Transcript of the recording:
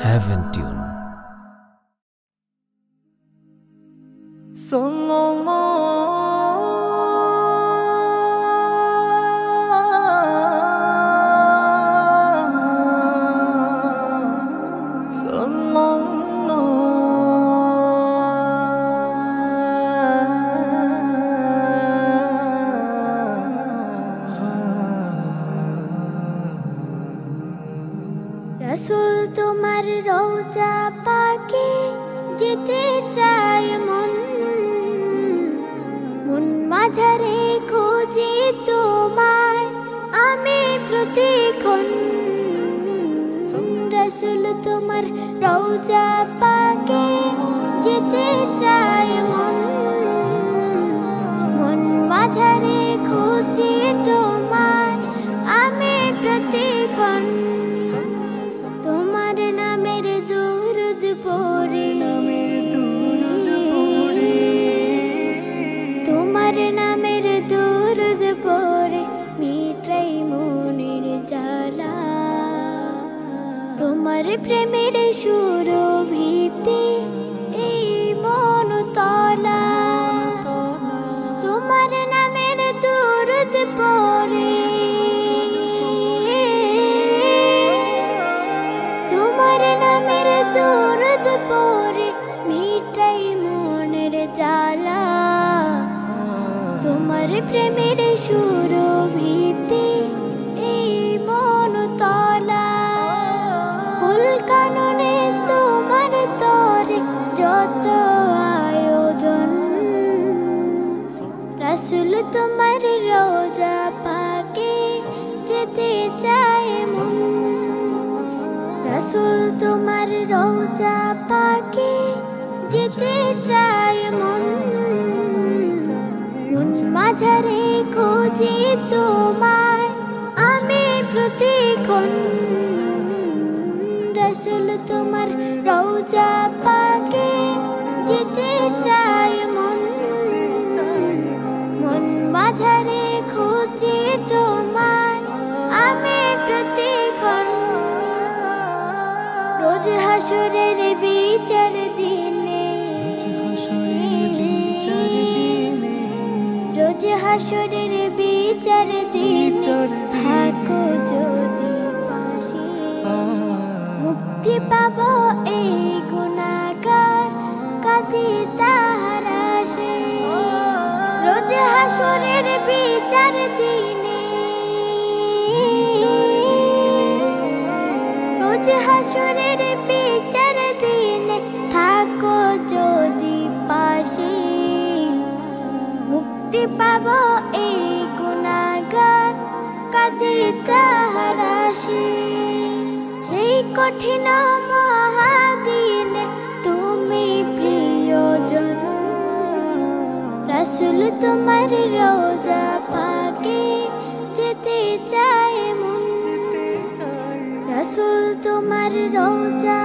Heaven Tune. रसूल तुम्हार रोजा पाके जेते चाय मन मन माझारे खोजे तुम्हार आमे प्रतिक्षण रसूल तुम्हार रोजा पाके जेते चाय मन मन माझारे खोजे तुम्हार आमे प्रतिक्षण তোমার নামের দুরুদ পড়ে তোমার নামের দুরুদ পড়ে মিটাই মনের জ্বালা তোমার প্রেমের সুরভিতে এই মন তলা তোমার নামের দুরুদ পড়ে দুরুদ পড়ে মিটাই মনের জ্বালা তোমার প্রেমের সুরভিতে এই মন তলা ফুল কাননে তোমার তরে যত আয়োজন রাসূল তোমার রোজা পাকে যেতে চায় মন रसूल तुम्हार रोजा पाके जेते चाय मन मन माझारे खोजे तुम्हार आमे प्रतिक्षण रसूल तुम्हार रोजा पाके जेते चाय मन मन माझारे खोजे तुम्हार आमे प्रतिक्षण रोज हाशरेर বিচার দিনে रोज हाशरेर বিচার দিনে থাকো যদি পাশে মুক্তি পাবো এই গুনাহগার কাঁদে তাহার আশে रोज হাশরের বিচার দিনে रोज হাশরের বিচার দিনে থাকো যদি পাশে মুক্তি পাবো এই গুনাহগার কাঁদে তাহার আশে সেই কঠিন মহাদিনে তুমি প্রিয়জন রাসূল তোমার রোজা পাকে যেতে চায় মন रसूल तुम्हार रोजा